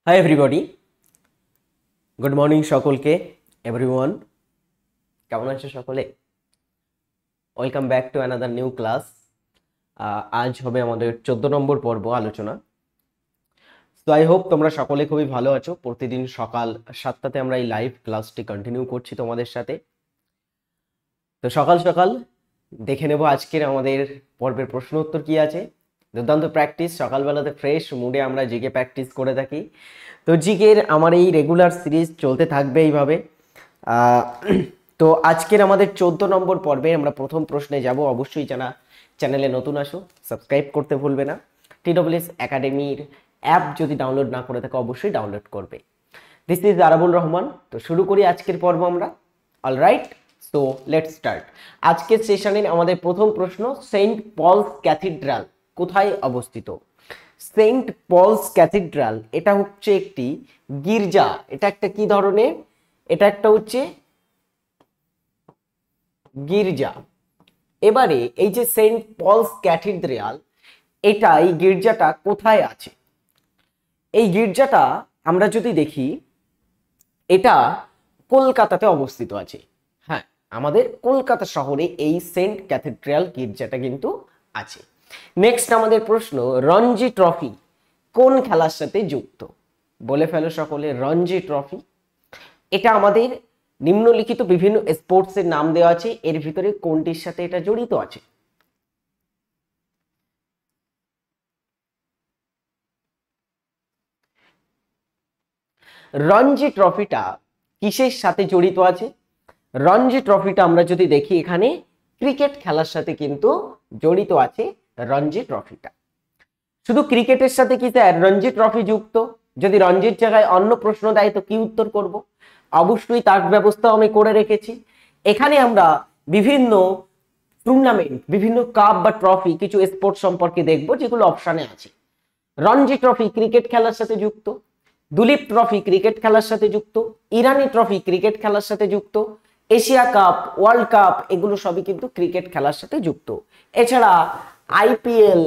Hi everybody, good morning সকলকে। Everyone, কেমন আছো সকলে? Welcome back to another new class. আজ হবে আমাদের 14 নম্বর পর্ব আলোচনা। তো আই হোপ তোমরা সকলে খুবই ভালো আছো। প্রতিদিন সকাল 7টাতে আমরা এই লাইভ ক্লাসটি কন্টিনিউ করছি তোমাদের সাথে। তো সকাল সকাল দেখে নেব আজকের আমাদের পর্বের প্রশ্ন উত্তর কি আছে। দুর্দান্ত প্র্যাকটিস, সকালবেলাতে ফ্রেশ মুডে আমরা জিকে প্র্যাকটিস করে থাকি। তো জিকের আমার এই রেগুলার সিরিজ চলতে থাকবে এইভাবে। তো আজকের আমাদের 14 নম্বর পর্বে আমরা প্রথম প্রশ্নে যাব। অবশ্যই যারা চ্যানেলে নতুন আসো সাবস্ক্রাইব করতে ভুলবে না। TSS একাডেমির অ্যাপ যদি ডাউনলোড না করে থাকো অবশ্যই ডাউনলোড করবে। This is Arabul Rahman. তো শুরু করি আজকের পর্ব আমরা। Alright, so let's start. আজকের সেশনের আমাদের প্রথম প্রশ্ন, সেন্ট পলস ক্যাথিড্রাল কোথায় অবস্থিত? সেন্ট পলস ক্যাথিড্রাল এটা হচ্ছে একটি গির্জা। এটা একটা কি ধরনের? এটা একটা হচ্ছে গির্জা। এবারে এই যে সেন্ট পলস ক্যাথিড্রাল, এটা এই গির্জাটা কোথায় আছে? এই গির্জাটা আমরা যদি দেখি এটা কলকাতাতে অবস্থিত আছে। হ্যাঁ, আমাদের কলকাতা শহরে এই সেন্ট ক্যাথিড্রাল গির্জাটা কিন্তু আছে। নেক্সট আমাদের প্রশ্ন, রঞ্জি ট্রফি কোন খেলার সাথে যুক্ত? বলে ফেলো সকলে, রঞ্জি ট্রফি। এটা আমাদের নিম্নলিখিত বিভিন্ন স্পোর্টসের নাম দেওয়া আছে, এর ভিতরে কোনটির সাথে এটা জড়িত আছে? রঞ্জি ট্রফিটা কিসের সাথে জড়িত আছে? রঞ্জি ট্রফিটা আমরা যদি দেখি এখানে ক্রিকেট খেলার সাথে কিন্তু জড়িত আছে রঞ্জি ট্রফিটা। শুধু ক্রিকেটের সাথে কি স্যার রঞ্জি ট্রফি যুক্ত? যদি রঞ্জির জায়গায় অন্য প্রশ্ন দেয় তো কি উত্তর করব? অবশ্যই তার ব্যবস্থা আমি করে রেখেছি। এখানে আমরা বিভিন্ন টুর্নামেন্ট, বিভিন্ন কাপ বা ট্রফি, কিছু স্পোর্টস সম্পর্কে দেখব যেগুলো অপশানে আছে। রঞ্জি ট্রফি ক্রিকেট খেলার সাথে যুক্ত, দুলীপ ট্রফি ক্রিকেট খেলার সাথে যুক্ত, ইরানি ট্রফি ক্রিকেট খেলার সাথে যুক্ত, এশিয়া কাপ, ওয়ার্ল্ড কাপ এগুলো সবই কিন্তু ক্রিকেট খেলার সাথে যুক্ত। এছাড়া আইপিএল,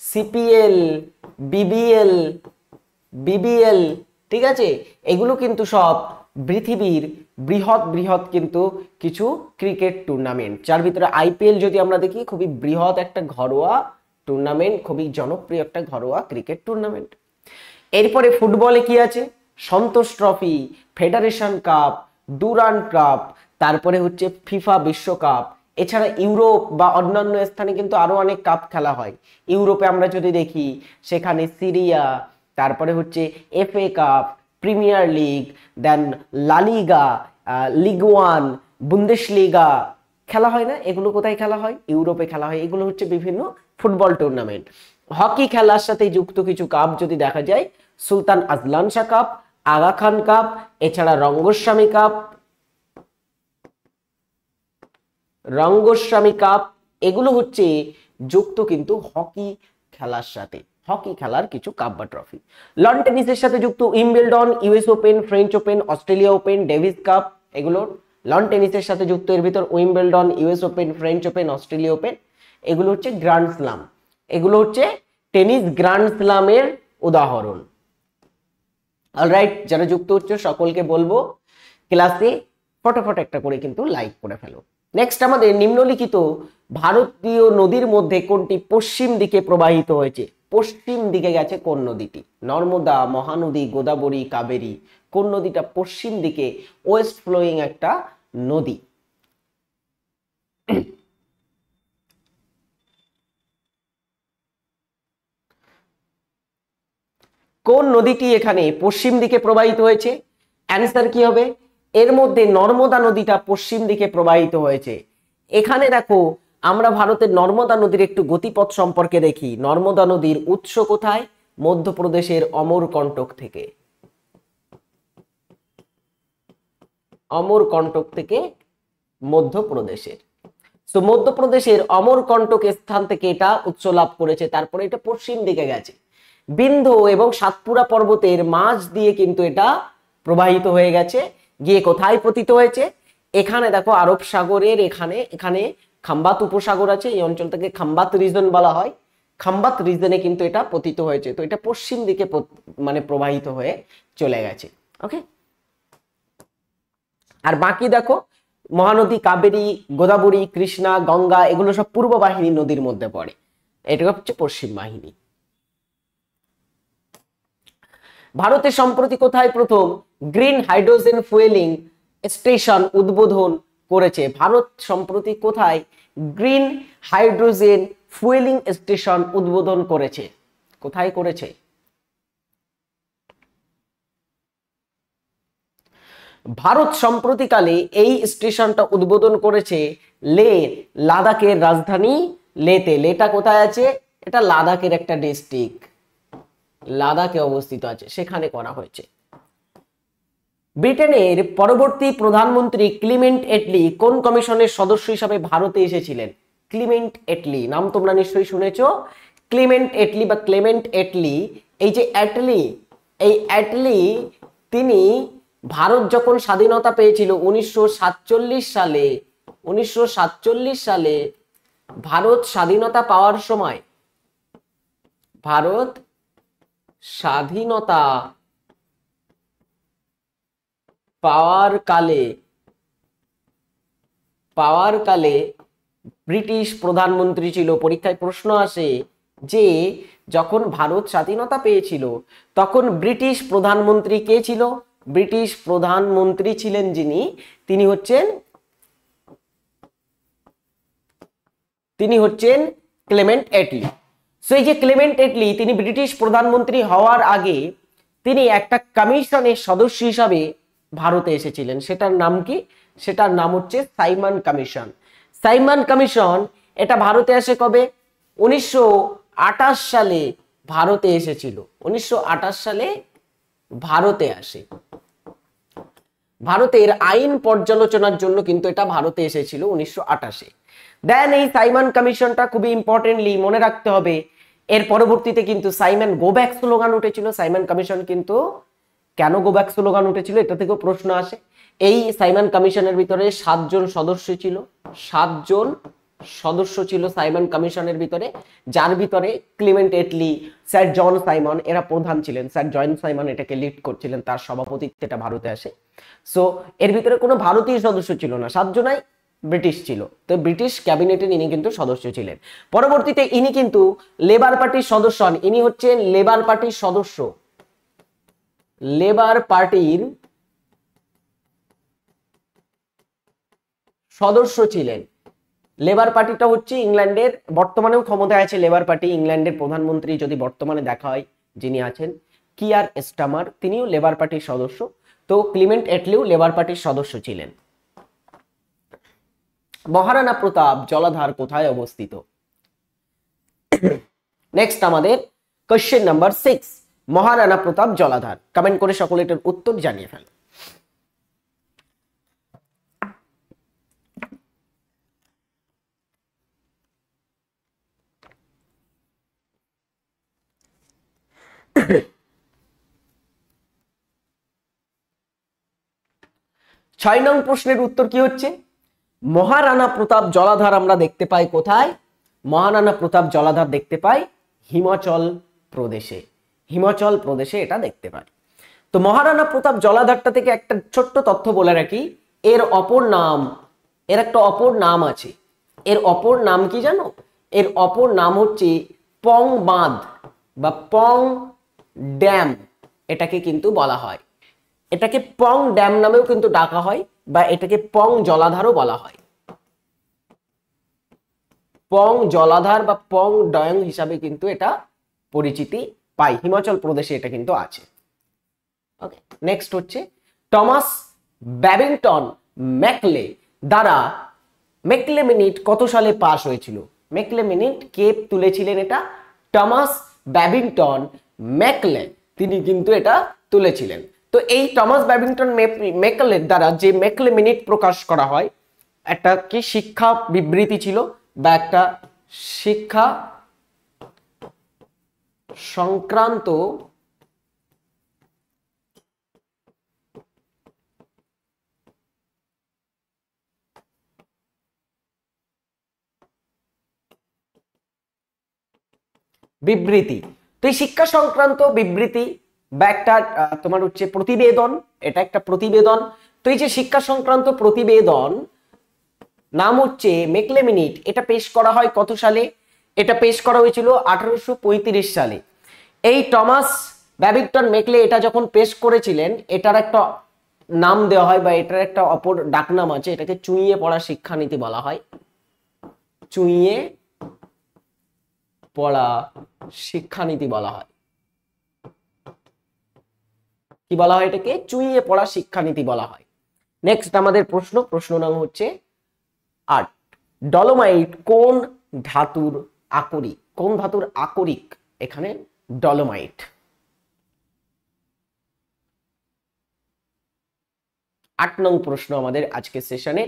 সিপিএল, বিবিএল, ঠিক আছে, এগুলো কিন্তু সব পৃথিবীর বৃহৎ বৃহৎ কিন্তু কিছু ক্রিকেট টুর্নামেন্ট, যার ভিতরে আইপিএল যদি আমরা দেখি খুবই বৃহৎ একটা ঘরোয়া টুর্নামেন্ট, খুবই জনপ্রিয় একটা ঘরোয়া ক্রিকেট টুর্নামেন্ট। এরপরে ফুটবলে কি আছে? Santosh trophy, federation cup, Durand cup, তারপরে হচ্ছে ফিফা বিশ্বকাপ। এছাড়া ইউরোপ বা অন্যান্য স্থানে কিন্তু আরো অনেক কাপ খেলা হয়। ইউরোপে আমরা যদি দেখি সেখানে সিরিয়া, তারপরে হচ্ছে FA কাপ, প্রিমিয়ার লিগ, দেন লালিগা, লিগ ওয়ান, বুন্দেশলিগা খেলা হয় না? এগুলো কোথায় খেলা হয়? ইউরোপে খেলা হয়। এগুলো হচ্ছে বিভিন্ন ফুটবল টুর্নামেন্ট। হকি খেলার সাথে যুক্ত কিছু কাপ যদি দেখা যায়, সুলতান আজলান শাহ কাপ, আগা খান কাপ, এছাড়া রঙ্গস্বামী কাপ, এগুলো হচ্ছে যুক্ত কিন্তু হকি খেলার সাথে, হকি খেলার কিছু কাপ বা ট্রফি। লন টেনিসের সাথে যুক্ত Wimbledon, US open, French open, Australia open, Davis cup, এগুলো লন টেনিসের সাথে যুক্ত। এর ভিতর Wimbledon, US open, French open, Australia open এগুলো হচ্ছে গ্র্যান্ড স্লাম, এগুলো হচ্ছে টেনিস গ্র্যান্ড স্লামের উদাহরণ। অলরাইট, যারা যুক্ত হচ্ছে সকলকে বলবো ক্লাসে ফটাফট একটা করে কিন্তু লাইক করে ফেলো। নেক্সট আমাদের নিম্নলিখিত ভারতীয় নদীর মধ্যে কোনটি পশ্চিম দিকে প্রবাহিত হয়েছে? পশ্চিম দিকে গেছে কোন নদীটি? নর্মদা, মহানদী, গোদাবরী, কাবেরী, কোন নদীটা পশ্চিম দিকে ওয়েস্ট ফ্লোয়িং একটা নদী? কোন নদীটি এখানে পশ্চিম দিকে প্রবাহিত হয়েছে? অ্যান্সার কি হবে? এর মধ্যে নর্মদা নদীটা পশ্চিম দিকে প্রবাহিত হয়েছে। এখানে দেখো আমরা ভারতের নর্মদা নদীর একটু গতিপথ সম্পর্কে দেখি। নর্মদা নদীর উৎস কোথায়? মধ্যপ্রদেশের অমরকন্টক থেকে। অমরকন্টক থেকে মধ্যপ্রদেশের। তো মধ্যপ্রদেশের অমরকন্টক স্থান থেকে এটা উৎস লাভ করেছে, তারপরে এটা পশ্চিম দিকে গেছে। বিন্ধ্য এবং সাতপুরা পর্বতের মাঝ দিয়ে কিন্তু এটা প্রবাহিত হয়ে গেছে, গিয়ে কোথায় পতিত হয়েছে? এখানে দেখো আরব সাগরের এখানে খাম্বাত উপসাগর আছে, এই অঞ্চলটাকে খাম্বাত রিজন বলা হয়। খাম্বাত রিজনে কিন্তু এটা পতিত হয়েছে। তো এটা পশ্চিম দিকে মানে প্রবাহিত হয়ে চলে গেছে। ওকে, আর বাকি দেখো মহানদী কাবেরী, গোদাবরী, কৃষ্ণা, গঙ্গা এগুলো সব পূর্ব বাহিনী নদীর মধ্যে পড়ে, এটা হচ্ছে পশ্চিম বাহিনী। ভারতে সম্প্রতি কোথায় প্রথম গ্রিন হাইড্রোজেন ফুয়েলিং স্টেশন উদ্বোধন করেছে? ভারত সম্প্রতি কোথায় গ্রিন হাইড্রোজেন ফুয়েলিং স্টেশন উদ্বোধন করেছে? কোথায় করেছে? ভারত সম্প্রতিকালে এই স্টেশনটা উদ্বোধন করেছে লে, লাদাখের রাজধানী লেতে। লেটা কোথায় আছে? এটা লাদাখের একটা ডিস্ট্রিক্ট, লাদাখে অবস্থিত আছে, সেখানে করা হয়েছে। ব্রিটেনের পরবর্তী প্রধানমন্ত্রী ক্লিমেন্ট এটলি কোন কমিশনের সদস্য হিসাবে ভারতে এসেছিলেন? ক্লিমেন্ট এটলি নাম তোমরা নিশ্চয়ই শুনেছ। ক্লিমেন্ট এটলি বা ক্লেমেন্ট এটলি, এই যে অ্যাটলি, এই অ্যাটলি তিনি ভারত যখন স্বাধীনতা পেয়েছিল 1947 সালে, 1947 সালে ভারত স্বাধীনতা পাওয়ার সময়, ভারত স্বাধীনতা পাওয়ার কালে ব্রিটিশ প্রধানমন্ত্রী ছিল। পরীক্ষায় প্রশ্ন আসে যে যখন ভারত স্বাধীনতা পেয়েছিল তখন ব্রিটিশ প্রধানমন্ত্রী কে ছিল? ব্রিটিশ প্রধানমন্ত্রী ছিলেন যিনি, তিনি হচ্ছেন ক্লেমেন্ট এটলি। সেই যে ক্লেমেন্ট এটলি তিনি ব্রিটিশ প্রধানমন্ত্রী হওয়ার আগে তিনি একটা কমিশনের সদস্য হিসাবে ভারতে এসেছিলেন। সেটার নাম কি? সেটার নাম হচ্ছে সাইমন কমিশন। সাইমন কমিশন এটা ভারতে আসে কবে? 1928 সালে ভারতে এসেছিল। 1928 সালে ভারতে আসে। ভারতের আইন পর্যালোচনার জন্য কিন্তু এটা ভারতে এসেছিল 1928-এ। দেন এই সাইমন কমিশনটা খুবই ইম্পর্টেন্টলি মনে রাখতে হবে। এর পরবর্তীতে কিন্তু সাইমন গো ব্যাক স্লোগান উঠেছিল। সাইমন কমিশন কিন্তু কেন গো ব্যাক স্লোগান উঠেছিল এটা থেকেও প্রশ্ন আসে। এই সাইমন কমিশনের ভিতরে 7 জন সদস্য ছিল, 7 জন সদস্য ছিল সাইমন কমিশনের ভিতরে, যার ভিতরে Clement Attlee, sir John Simon এরা প্রধান ছিলেন। স্যার জন সাইমন এটাকে লিড করছিলেন, তার সভাপতিত্বে এটা ভারতে আসে। সো এর ভিতরে কোনো ভারতীয় সদস্য ছিল না, 7 জনাই ব্রিটিশ ছিল। তো ব্রিটিশ ক্যাবিনেটের ইনি কিন্তু সদস্য ছিলেন। পরবর্তীতে ইনি কিন্তু লেবার পার্টির সদস্য হন। ইনি হচ্ছেন লেবার পার্টির সদস্য, লেবার পার্টির সদস্য ছিলেন। লেবার পার্টিটা হচ্ছে ইংল্যান্ডের, বর্তমানেও ক্ষমতায় আছে লেবার পার্টি। ইংল্যান্ডের প্রধানমন্ত্রী যদি বর্তমানে দেখা হয় যিনি আছেন কিয়ার স্টামার, তিনিও লেবার পার্টির সদস্য। তো ক্লিমেন্ট এটলিও লেবার পার্টির সদস্য ছিলেন। মহারানা প্রতাপ জলাধার কোথায় অবস্থিত? নেক্সট আমাদের কোশ্চেন নাম্বার 6, মহারানা প্রতাপ জলাধার। কমেন্ট করে সকলে এটার উত্তর জানিয়ে ফেলো। ছয় নং প্রশ্নের উত্তর কি হচ্ছে? মহারানা প্রতাপ জলাধার আমরা দেখতে পাই কোথায়? মহারানা প্রতাপ জলাধার দেখতে পাই হিমাচল প্রদেশে। হিমাচল প্রদেশে এটা দেখতে পাই। তো মহারানা প্রতাপ জলাধারটা থেকে একটা ছোট্ট তথ্য বলে রাখি, এর অপর নাম, এর একটা অপর নাম আছে। এর অপর নাম কি জানো? এর অপর নাম হচ্ছে পং বাঁধ বা পং ড্যাম, এটাকে কিন্তু বলা হয়। এটাকে পং ড্যাম নামেও কিন্তু ডাকা হয় বা এটাকে পং জলাধারও বলা হয়। পং জলাধার বা পং ডয়ং হিসাবে কিন্তু এটা পরিচিতি পায়। হিমাচল প্রদেশে এটা কিন্তু আছে। ওকে, নেক্সট হচ্ছে টমাস ব্যাবিংটন ম্যাকলে দ্বারা মেকলে মিনিট কত সালে পাস হয়েছিল? মেকলে মিনিট কে তুলেছিলেন? এটা টমাস ব্যাবিংটন ম্যাকলে, তিনি কিন্তু এটা তুলেছিলেন। তো এই টমাস ব্যাবিংটন ম্যাকলের দ্বারা যে মেকলে মিনিট প্রকাশ করা হয়, একটা কি শিক্ষা বিবৃতি ছিল বা একটা শিক্ষা সংক্রান্ত বিবৃতি। তো এই শিক্ষা সংক্রান্ত বিবৃতি বা একটা তোমার হচ্ছে প্রতিবেদন, এটা একটা প্রতিবেদন। তো এই যে শিক্ষা সংক্রান্ত প্রতিবেদন নাম হচ্ছে মেকলে মিনিট, এটা পেশ করা হয় কত সালে? এটা পেশ করা হয়েছিল 1835 সালে। এই টমাস ব্যাবিংটন মেকলে এটা যখন পেশ করেছিলেন, এটার একটা নাম দেওয়া হয় বা এটার একটা অপর ডাকনাম আছে, এটাকে চুইয়ে পড়া শিক্ষানীতি বলা হয়। চুইয়ে পড়া শিক্ষানীতি বলা হয়। কি বলা হয় এটাকে? চুইয়ে পড়া শিক্ষানীতি বলা হয়। নেক্সট আমাদের প্রশ্ন নাম হচ্ছে 8, ডলোমাইট কোন ধাতুর আকরিক? কোন ধাতুর আকরিক এখানে? ডলোমাইট। 8 নং প্রশ্ন আমাদের আজকের সেশনে।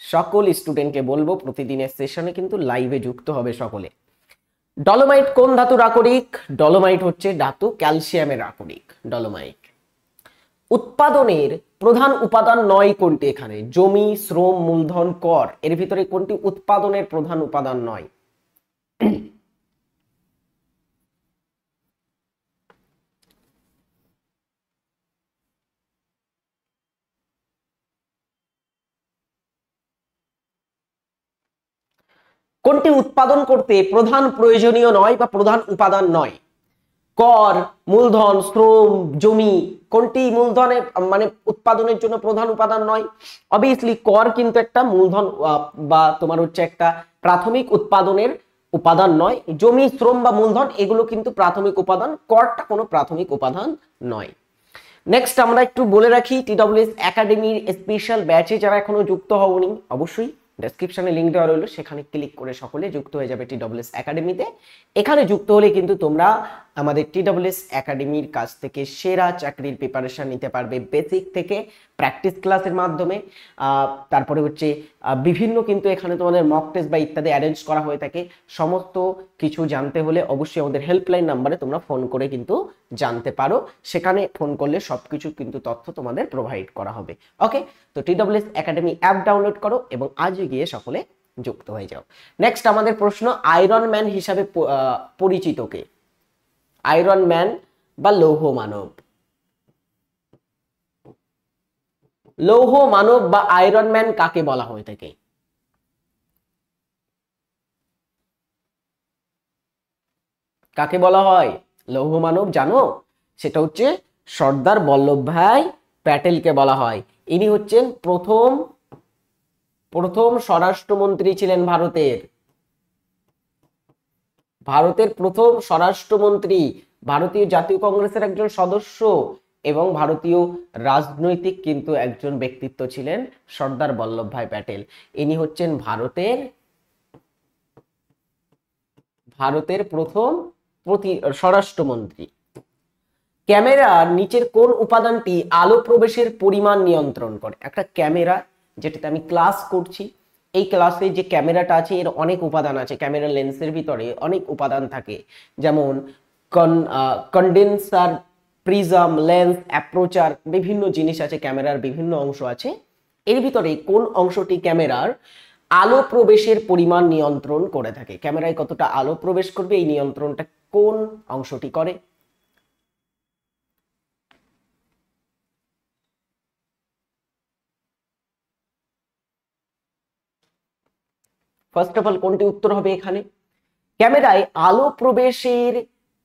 সকল স্টুডেন্টকে বলবো প্রতিদিনের সেশনে কিন্তু লাইভে যুক্ত হবে সকলে। ডলোমাইট কোন ধাতুর আকরিক? ডলোমাইট হচ্ছে ধাতু ক্যালসিয়ামের আকরিক ডলোমাইট। উৎপাদনের প্রধান উপাদান নয় কোনটি এখানে? জমি, শ্রম, মূলধন, কর, এর ভিতরে কোনটি উৎপাদনের প্রধান উপাদান নয়? কোনটি উৎপাদন করতে প্রধান প্রয়োজনীয় নয় বা প্রধান উপাদান নয়? কর, মূলধন, শ্রম, জমি, কোনটি মূলধনের মানে উৎপাদনের জন্য প্রধান উপাদান নয়? অবভিয়াসলি কর কিন্তু একটা মূলধন বা তোমার হচ্ছে একটা প্রাথমিক উৎপাদনের উপাদান নয়। জমি, শ্রম বা মূলধন এগুলো কিন্তু প্রাথমিক উপাদান, করটা কোনো প্রাথমিক উপাদান নয়। নেক্সট আমরা একটু বলে রাখি, টিডব্লিউএস একাডেমির স্পেশাল ব্যাচে যারা এখনো যুক্ত হওনি, অবশ্যই ডেসক্রিপশনে লিংক দেওয়া রইল, সেখানে ক্লিক করে সকলে যুক্ত হয়ে যাবে টিডব্লিউএস একাডেমিতে। এখানে যুক্ত হলে কিন্তু তোমরা আমাদের টিডব্লিউএস একাডেমির কাছ থেকে সেরা চাকরির প্রিপারেশন নিতে পারবে, বেসিক থেকে প্র্যাকটিস ক্লাসের মাধ্যমে। তারপরে হচ্ছে বিভিন্ন কিন্তু এখানে তোমাদের মক টেস্ট বা ইত্যাদি অ্যারেঞ্জ করা হয়ে থাকে। সমস্ত কিছু জানতে হলে অবশ্যই আমাদের হেল্পলাইন নাম্বারে তোমরা ফোন করে কিন্তু জানতে পারো। সেখানে ফোন করলে সবকিছু কিন্তু তথ্য তোমাদের প্রোভাইড করা হবে। ওকে, তো টিডব্লিউএস একাডেমি অ্যাপ ডাউনলোড করো এবং আজই গিয়ে সকলে যুক্ত হয়ে যাও। নেক্সট আমাদের প্রশ্ন, আয়রন ম্যান হিসাবে পরিচিত কে? আয়রন ম্যান বা লৌহ মানব। লৌহ মানব বা আয়রন ম্যান কাকে বলা হয়ে থাকে? কাকে বলা হয় লৌহ মানব জানো? সেটা হচ্ছে সর্দার বল্লভভাই প্যাটেলকে বলা হয়। ইনি হচ্ছেন প্রথম স্বরাষ্ট্রমন্ত্রী ছিলেন ভারতের। ভারতের প্রথম স্বরাষ্ট্রমন্ত্রী, ভারতীয় জাতীয় কংগ্রেসের একজন সদস্য এবং ভারতীয় রাজনৈতিক কিন্তু একজন ব্যক্তিত্ব ছিলেন সর্দার বল্লভভাই প্যাটেল। ইনি হচ্ছেন ভারতের প্রথম স্বরাষ্ট্রমন্ত্রী। ক্যামেরার নিচের কোন উপাদানটি আলো প্রবেশের পরিমাণ নিয়ন্ত্রণ করে? একটা ক্যামেরা যেটাতে আমি ক্লাস করছি, এই ক্লাসে যে ক্যামেরাটা আছে এর অনেক উপাদান আছে। ক্যামেরা লেন্সের ভিতরে অনেক উপাদান থাকে, যেমন কন্ডেন্সার, প্রিজম, লেন্স, অ্যাপ্রোচার, বিভিন্ন জিনিস আছে, ক্যামেরার বিভিন্ন অংশ আছে। এর ভিতরে কোন অংশটি ক্যামেরার আলো প্রবেশের পরিমাণ নিয়ন্ত্রণ করে থাকে? ক্যামেরায় কতটা আলো প্রবেশ করবে এই নিয়ন্ত্রণটা কোন অংশটি করে? ফার্স্ট অফ অল কোনটি উত্তর হবে এখানে? ক্যামেরায় আলো প্রবেশের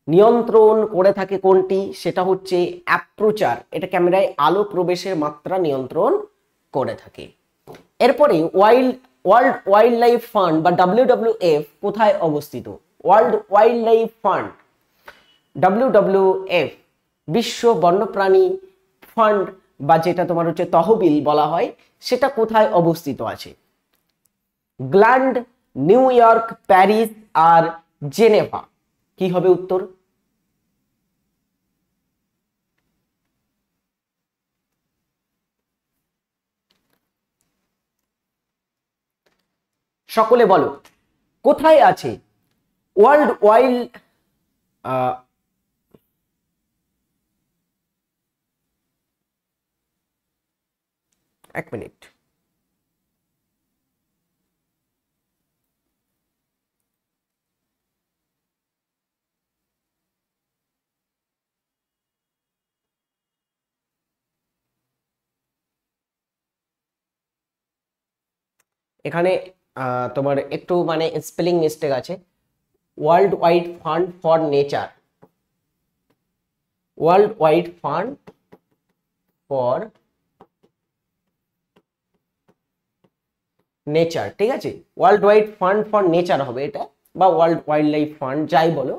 নিয়ন্ত্রণ করে থাকে কোনটি? সেটা হচ্ছে অ্যাপ্রোচার। এটা ক্যামেরায় আলো প্রবেশের মাত্রা নিয়ন্ত্রণ করে থাকে। এরপরে ওয়ার্ল্ড ওয়াইল্ড লাইফ ফান্ড বা WWF কোথায় অবস্থিত? World wild life fund WWF, বিশ্ব বন্যপ্রাণী ফান্ড বা যেটা তোমার হচ্ছে তহবিল বলা হয়, সেটা কোথায় অবস্থিত আছে? ইংল্যান্ড, নিউ ইয়র্ক, প্যারিস আর জেনেভা। কি হবে উত্তর? সকলে বলো কোথায় আছে ওয়ার্ল্ড ওয়াইল্ড এক মিনিট। এখানে তোমার একটু মানে স্পেলিং মিস্টেক আছে। World wide fund for nature, world wide fund for nature, ঠিক আছে, world wide fund for nature হবে এটা, বা ওয়ার্ল্ড ওয়াইল্ড লাইফ ফান্ড যাই বলো।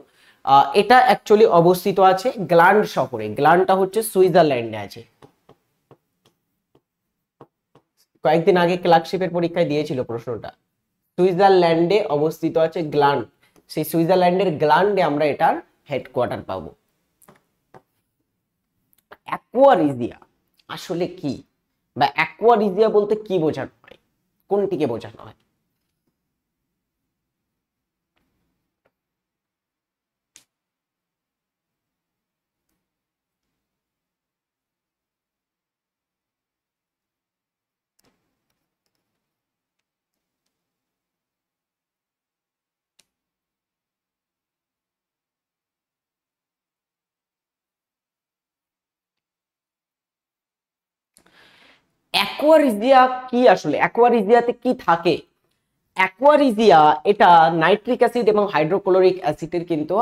এটা অ্যাকচুয়ালি অবস্থিত আছে গ্ল্যান্ড শহরে। গ্ল্যান্ডটা হচ্ছে সুইজারল্যান্ডে আছে। কয়েকদিন আগে ক্লার্কশিপের পরীক্ষায় দিয়েছিল প্রশ্নটা। সুইজারল্যান্ডে অবস্থিত আছে গ্ল্যান্ড, সেই সুইজারল্যান্ডের গ্ল্যান্ডে আমরা এটার হেডকোয়ার্টার পাবো। অ্যাকোয়ারিজিয়া আসলে কি, বা অ্যাকোয়ারিজিয়া বলতে কি বোঝানো হয়, কোনটিকে বোঝানো হয়? অ্যাকোয়ারিজিয়া কি আসলে, অ্যাকোয়ারিজিয়াতে কি থাকে? অ্যাকোয়ারিজিয়া এটা নাইট্রিক অ্যাসিড এবং হাইড্রোক্লোরিক অ্যাসিডের কিন্তু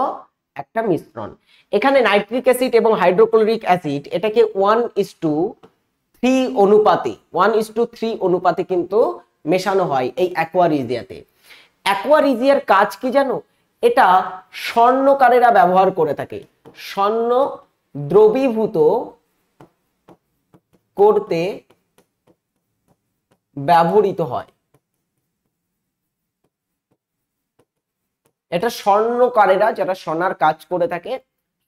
একটা মিশ্রণ। এখানে নাইট্রিক অ্যাসিড এবং হাইড্রোক্লোরিক অ্যাসিড এটাকে 1:3 অনুপাতে, 1:3 অনুপাতে কিন্তু মেশানো হয় এই অ্যাকোয়ারিজিয়াতে। অ্যাকোয়ারিজিয়ার কাজ কি জানো? এটা স্বর্ণকারেরা ব্যবহার করে থাকে, স্বর্ণ দ্রবীভূত করতে ব্যবহৃত হয়। এটা স্বর্ণকারেরা যারা সোনার কাজ করে থাকে,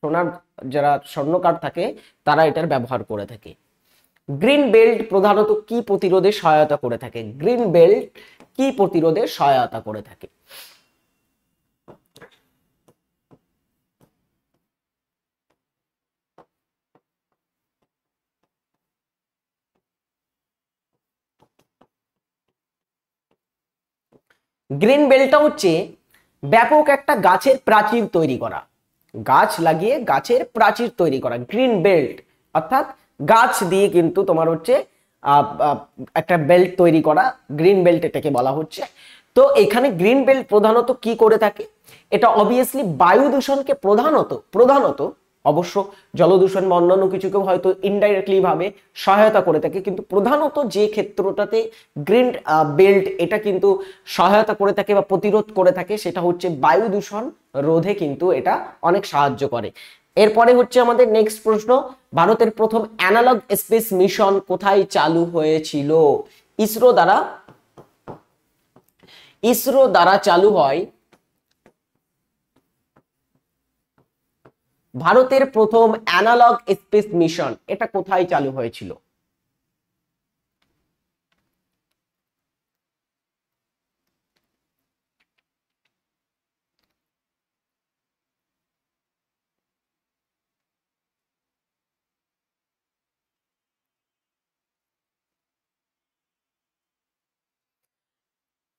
সোনার যারা স্বর্ণকার থাকে তারা এটার ব্যবহার করে থাকে। গ্রিন বেল্ট প্রধানত কি প্রতিরোধে সহায়তা করে থাকে? গ্রিন বেল্ট কি প্রতিরোধে সহায়তা করে থাকে? গ্রিন বেল্টটা হচ্ছে ব্যাপক একটা গাছের প্রাচীর তৈরি করা, গাছ লাগিয়ে গাছের প্রাচীর তৈরি করা গ্রিন বেল্ট, অর্থাৎ গাছ দিয়ে কিন্তু তোমার হচ্ছে একটা বেল্ট তৈরি করা, গ্রিন বেল্ট এটাকে বলা হচ্ছে। তো এখানে গ্রিন বেল্ট প্রধানত কি করে থাকে? এটা অবভিয়াসলি বায়ু দূষণকে প্রধানত অবশ্য জলদূষণ বা অন্যান্য কিছুকেও হয়তো ইনডাইরেক্টলি ভাবে সহায়তা করে থাকে, কিন্তু প্রধানত যে ক্ষেত্রটাতে গ্রিন বেল্ট এটা কিন্তু সহায়তা করে থাকে বা প্রতিরোধ করে থাকে সেটা হচ্ছে বায়ু দূষণ রোধে কিন্তু এটা অনেক সাহায্য করে। এরপরে হচ্ছে আমাদের নেক্সট প্রশ্ন, ভারতের প্রথম অ্যানালগ স্পেস মিশন কোথায় চালু হয়েছিল? ইসরো দ্বারা চালু হয় ভারতের প্রথম অ্যানালগ স্পেস মিশন, এটা কোথায় চালু হয়েছিল?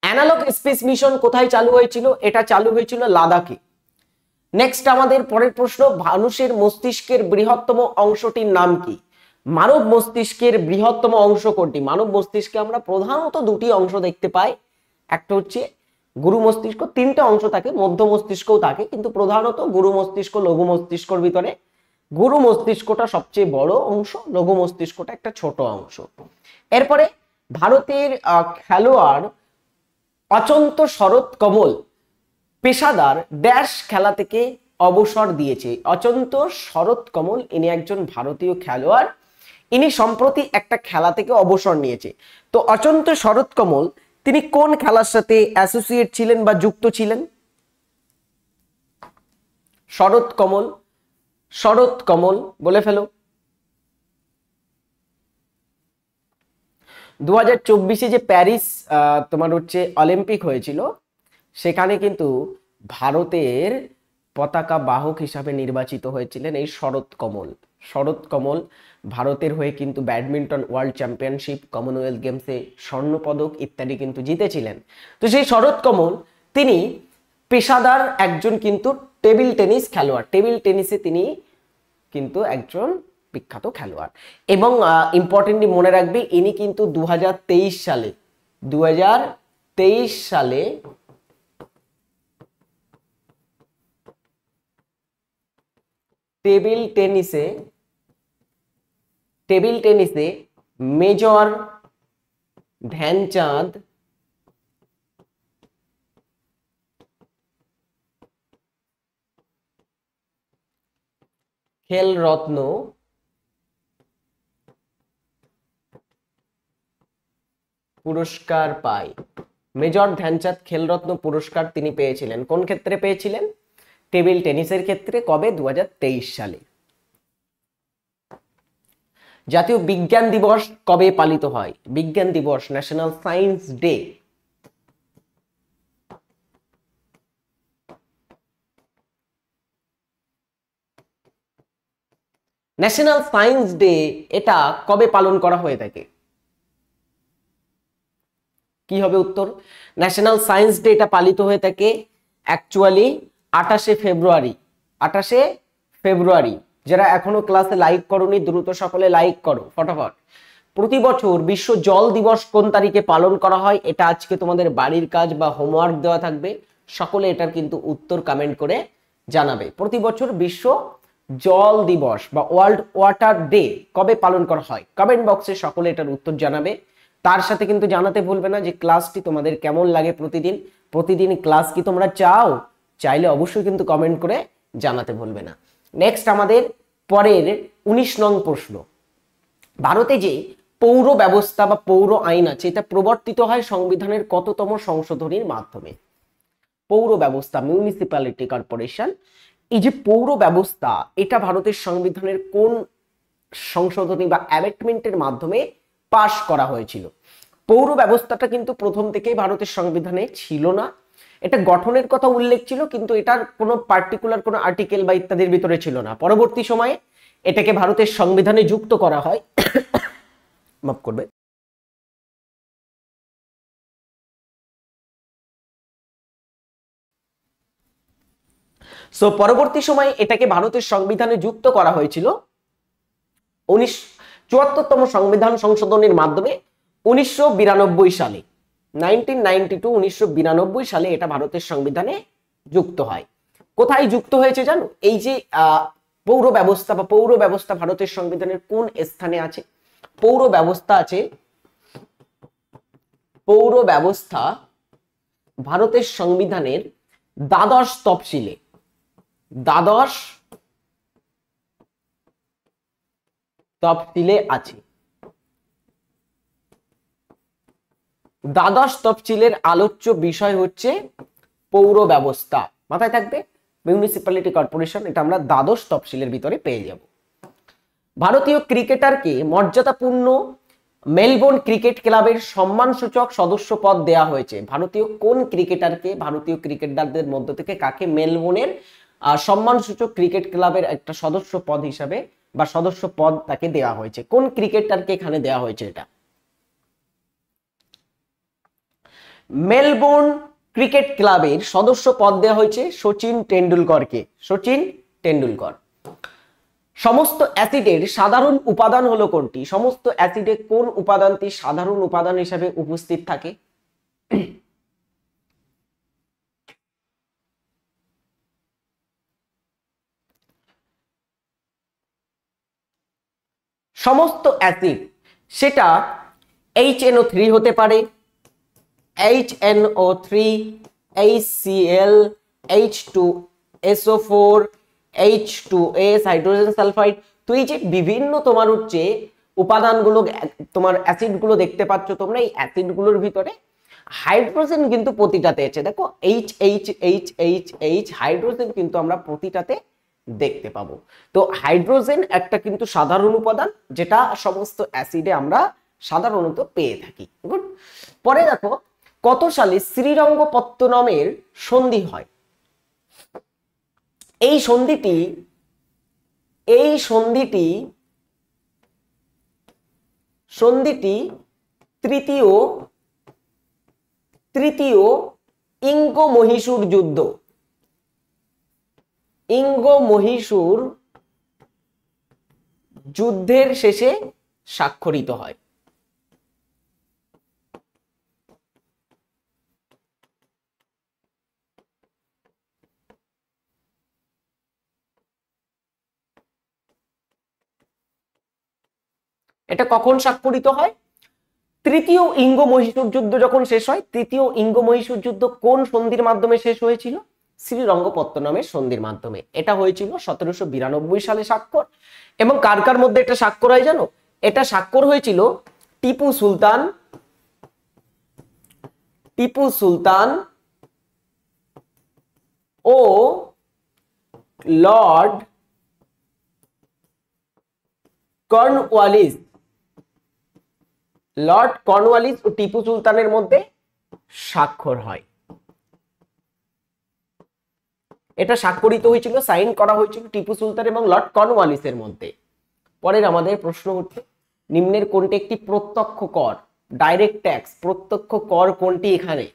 অ্যানালগ স্পেস মিশন কোথায় চালু হয়েছিল? এটা চালু হয়েছিল লাদাখে। নেক্সট আমাদের পরের প্রশ্ন, মানুষের মস্তিষ্কের বৃহত্তম অংশটির নাম কি? মানব মস্তিষ্কের বৃহত্তম অংশ কোনটি? মানব মস্তিষ্কে আমরা প্রধানত দুটি অংশ দেখতে পাই, একটা হচ্ছে গুরু মস্তিষ্ক, তিনটা অংশ থাকে, মধ্য মস্তিষ্কও থাকে, কিন্তু প্রধানত গুরু মস্তিষ্ক লঘু মস্তিষ্কর ভিতরে গুরু মস্তিষ্কটা সবচেয়ে বড় অংশ, লঘু মস্তিষ্কটা একটা ছোট অংশ। এরপরে ভারতের খেলোয়াড় অচন্ত শরৎ কমল পেশাদার ড্যাশ খেলা থেকে অবসর দিয়েছে। অচন্ত শরৎ কমল ইনি একজন ভারতীয় খেলোয়াড়, ইনি সম্প্রতি একটা খেলা থেকে অবসর নিয়েছে। তো অচন্ত শরৎ কমল তিনি কোন খেলার সাথে অ্যাসোসিয়েট ছিলেন বা যুক্ত ছিলেন? শরৎ কমল বলে ফেলো। 2024 যে প্যারিস তোমার হচ্ছে অলিম্পিক হয়েছিল, সেখানে কিন্তু ভারতের পতাকা বাহক হিসাবে নির্বাচিত হয়েছিলেন এই শরৎ কমল ভারতের হয়ে কিন্তু ব্যাডমিন্টন ওয়ার্ল্ড চ্যাম্পিয়নশিপ, কমনওয়েলথ গেমসে স্বর্ণপদক ইত্যাদি কিন্তু জিতেছিলেন। তো সেই শরৎ কমল তিনি পেশাদার একজন কিন্তু টেবিল টেনিস খেলোয়াড়, টেবিল টেনিসে তিনি কিন্তু একজন বিখ্যাত খেলোয়াড়। এবং ইম্পর্টেন্টলি মনে রাখবে ইনি কিন্তু 2023 সালে টেবিল টেনিসে মেজর ধ্যানচাঁদ খেলরত্ন পুরস্কার পায়। মেজর ধ্যানচাঁদ খেলরত্ন পুরস্কার তিনি পেয়েছিলেন। কোন ক্ষেত্রে পেয়েছিলেন? টেবিল টেনিসের ক্ষেত্রে। কবে? 2023 সালে। জাতীয় বিজ্ঞান দিবস কবে পালিত হয়? বিজ্ঞান দিবস, national science day, national science day এটা কবে পালন করা হয়ে থাকে? কি হবে উত্তর? ন্যাশনাল সায়েন্স ডে এটা পালিত হয়ে থাকে অ্যাকচুয়ালি 28শে ফেব্রুয়ারি। 28শে ফেব্রুয়ারি। যারা এখনো ক্লাসে লাইক করোনি দ্রুত সকলে লাইক করো ফটাফট। প্রতি বছর বিশ্ব জল দিবস কোন তারিখে পালন করা হয়? এটা আজকে তোমাদের বাড়ির কাজ বা হোমওয়ার্ক দেওয়া থাকবে, সকলে এটার কিন্তু উত্তর কমেন্ট করে জানাবে। প্রতি বছর বিশ্ব জল দিবস বা ওয়ার্ল্ড ওয়াটার ডে কবে পালন করা হয়? কমেন্ট বক্সে সকলে এটার উত্তর জানাবে। তার সাথে কিন্তু জানাতে ভুলবে না যে ক্লাসটি তোমাদের কেমন লাগে। প্রতিদিন ক্লাস কি তোমরা চাও? চাইলে অবশ্যই কিন্তু কমেন্ট করে জানাতে ভুলবে না। নেক্সট আমাদের পরের 19 নং প্রশ্ন। ভারতে যে পৌর ব্যবস্থা বা পৌর আইন আছে এটা প্রবর্তিত হয় সংবিধানের কততম সংশোধনীর মাধ্যমে? পৌর ব্যবস্থা, মিউনিসিপ্যালিটি কর্পোরেশন, এই যে পৌর ব্যবস্থা এটা ভারতের সংবিধানের কোন সংশোধনী বা অ্যামেন্ডমেন্টের মাধ্যমে পাশ করা হয়েছিল? পৌর ব্যবস্থাটা কিন্তু প্রথম থেকেই ভারতের সংবিধানে ছিল না। এটা গঠনের কথা উল্লেখ ছিল, কিন্তু এটার কোনো পার্টিকুলার কোনো আর্টিকেল বা ইত্যাদির ভিতরে ছিল না। পরবর্তী সময়ে এটাকে ভারতের সংবিধানে যুক্ত করা হয়। মাফ করবে। সো পরবর্তী সময়ে এটাকে ভারতের সংবিধানে যুক্ত করা হয়েছিল 74তম সংবিধান সংশোধনীর মাধ্যমে 1992 সালে। 1992 সালে এটা ভারতের সংবিধানে যুক্ত হয়। কোথায় যুক্ত হয়েছে জানো? এই যে পৌর ব্যবস্থা ভারতের সংবিধানের কোন স্থানে আছে? পৌর ব্যবস্থা ভারতের সংবিধানের দ্বাদশ তফসিলে আছে। দ্বাদশ তফসিলের আলোচ্য বিষয় হচ্ছে পৌর ব্যবস্থা। মাথায় থাকবে, মিউনিসিপ্যালিটি কর্পোরেশন এটা আমরা দ্বাদশ তফসিলের ভিতরে পেয়ে যাব। ভারতীয় ক্রিকেটারকে মর্যাদাপূর্ণ মেলবোর্ন ক্রিকেট ক্লাবের সম্মানসূচক সদস্য পদ দেওয়া হয়েছে। ভারতীয় কোন ক্রিকেটারকে, ভারতীয় ক্রিকেটারদের মধ্য থেকে কাকে মেলবোর্নের সম্মানসূচক ক্রিকেট ক্লাবের একটা সদস্য পদ হিসাবে বা সদস্য পদ তাকে দেওয়া হয়েছে? কোন ক্রিকেটারকে এখানে দেওয়া হয়েছে? এটা মেলবোর্ন ক্রিকেট ক্লাবের সদস্য পদ দেওয়া হয়েছে সচিন টেন্ডুলকরকে। সমস্ত অ্যাসিডের সাধারণ উপাদান হলো কোনটি? সমস্ত অ্যাসিডে কোন উপাদানটি সাধারণ উপাদান হিসেবে উপস্থিত থাকে? সমস্ত অ্যাসিড সেটা HNO3 হতে পারে, HNO3, HCl, H2SO4, H2S, hydrogen sulphide. তো এই যে বিভিন্ন তোমার হচ্ছে উপাদানগুলো, তোমার অ্যাসিডগুলো দেখতে পাচ্ছ তোমরা, এই অ্যাসিডগুলোর ভিতরে হাইড্রোজেন কিন্তু প্রতিটাতে আছে। দেখো H হাইড্রোজেন কিন্তু আমরা প্রতিটাতে দেখতে পাবো। তো হাইড্রোজেন একটা কিন্তু সাধারণ উপাদান যেটা সমস্ত অ্যাসিডে আমরা সাধারণত পেয়ে থাকি। গুড। পরে দেখো কত সালে শ্রীরঙ্গপত্তনমের সন্ধি হয়? এই সন্ধিটি তৃতীয় ইঙ্গ-মহীশূর যুদ্ধের শেষে স্বাক্ষরিত হয়। এটা কখন স্বাক্ষরিত হয়? তৃতীয় ইঙ্গ মহীশূর যুদ্ধ যখন শেষ হয়। তৃতীয় ইঙ্গ মহীশূর যুদ্ধ কোন সন্ধির মাধ্যমে শেষ হয়েছিল? শ্রীরঙ্গপত্তনমের সন্ধির মাধ্যমে। এটা হয়েছিল 1792 সালে স্বাক্ষর। এবং কার কার মধ্যে এটা স্বাক্ষর হয় জানো? এটা স্বাক্ষর হয়েছিল টিপু সুলতান ও লর্ড কর্নওয়ালিস ও টিপু সুলতানের মধ্যে স্বাক্ষর হয়। এটা স্বাক্ষরিত হয়েছিল, সাইন করা হয়েছিল টিপু সুলতান এবং লর্ড কর্নওয়ালিসের মধ্যে। পরের আমাদের প্রশ্ন হচ্ছে, নিম্নের কোনটি একটি প্রত্যক্ষ কর? ডাইরেক্ট ট্যাক্স, প্রত্যক্ষ কর কোনটি এখানে?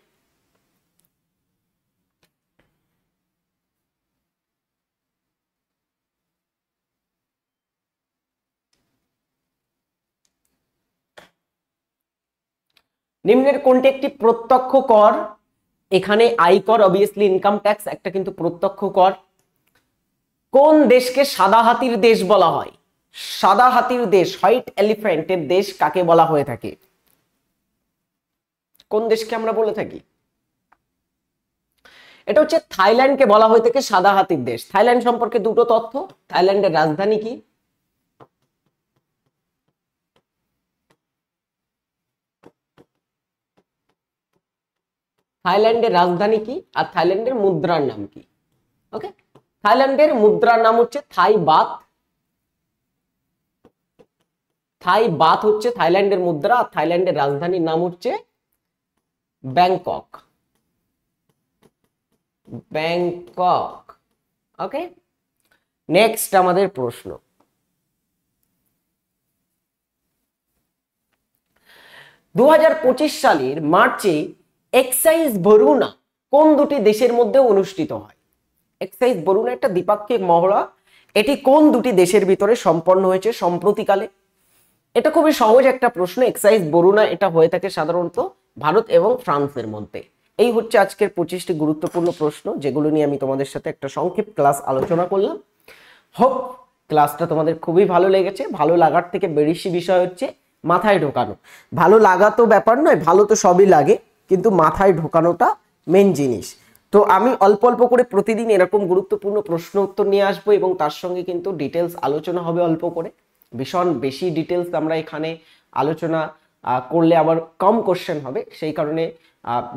নিম্নের কোনটি একটি প্রত্যক্ষ কর? এখানে আয়কর, অবভিয়াসলি ইনকাম ট্যাক্স একটা কিন্তু প্রত্যক্ষ কর। কোন দেশকে সাদা হাতির দেশ বলা হয়? সাদা হাতির দেশ, হোয়াইট এলিফ্যান্টের দেশ কাকে বলা হয়ে থাকে? কোন দেশকে আমরা বলে থাকি? এটা হচ্ছে থাইল্যান্ডকে বলা হয়ে থাকে সাদা হাতির দেশ। থাইল্যান্ড সম্পর্কে দুটো তথ্য। থাইল্যান্ডের রাজধানী কি? থাইল্যান্ডের রাজধানী কি আর থাইল্যান্ডের মুদ্রার নাম কি? ওকে, থাইল্যান্ডের মুদ্রার নাম হচ্ছে থাই বাত। থাই বাত হচ্ছে থাইল্যান্ডের মুদ্রা, আর থাইল্যান্ডের রাজধানীর নাম হচ্ছে ব্যাংকক। ওকে, নেক্সট আমাদের প্রশ্ন, 2025 সালের মার্চে এক্সাইজ বরুণা কোন দুটি দেশের মধ্যে অনুষ্ঠিত হয়? এক্সাইজ বরুণা একটা দ্বিপাক্ষিক মহড়া, এটি কোন দুটি দেশের ভিতরে সম্পন্ন হয়েছে সম্প্রতিকালে? এটা খুবই সহজ একটা প্রশ্ন। এক্সাইজ বরুণা এটা হয়ে থাকে সাধারণত ভারত এবং ফ্রান্সের মধ্যে। এই হচ্ছে আজকের 25টি গুরুত্বপূর্ণ প্রশ্ন, যেগুলো নিয়ে আমি তোমাদের সাথে একটা সংক্ষিপ্ত ক্লাস আলোচনা করলাম। হোপ ক্লাসটা তোমাদের খুবই ভালো লেগেছে। ভালো লাগার থেকে বেশি বিষয় হচ্ছে মাথায় ঢোকানো। ভালো লাগা তো ব্যাপার নয়, ভালো তো সবই লাগে, কিন্তু মাথায় ঢোকানোটা মেন জিনিস। তো আমি অল্প অল্প করে প্রতিদিন এরকম গুরুত্বপূর্ণ প্রশ্ন উত্তর নিয়ে আসবো, এবং তার সঙ্গে কিন্তু ডিটেলস আলোচনা হবে অল্প করে। ভীষণ বেশি ডিটেলস আমরা এখানে আলোচনা করলে আবার কম কোশ্চেন হবে, সেই কারণে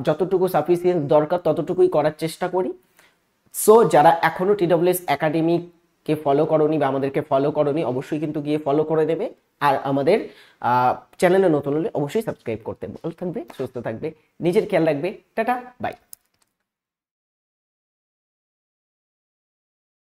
যতটুকু সাফিসিয়েন্স দরকার ততটুকুই করার চেষ্টা করি। সো যারা এখনো TWS একাডেমিকে ফলো করোনি বা আমাদেরকে ফলো করোনি, অবশ্যই কিন্তু গিয়ে ফলো করে দেবে। আর আমাদের চ্যানেলে নতুন হলে অবশ্যই সাবস্ক্রাইব করতে। ভালো থাকবে, সুস্থ থাকবে, নিজের খেয়াল রাখবে। Tata, by.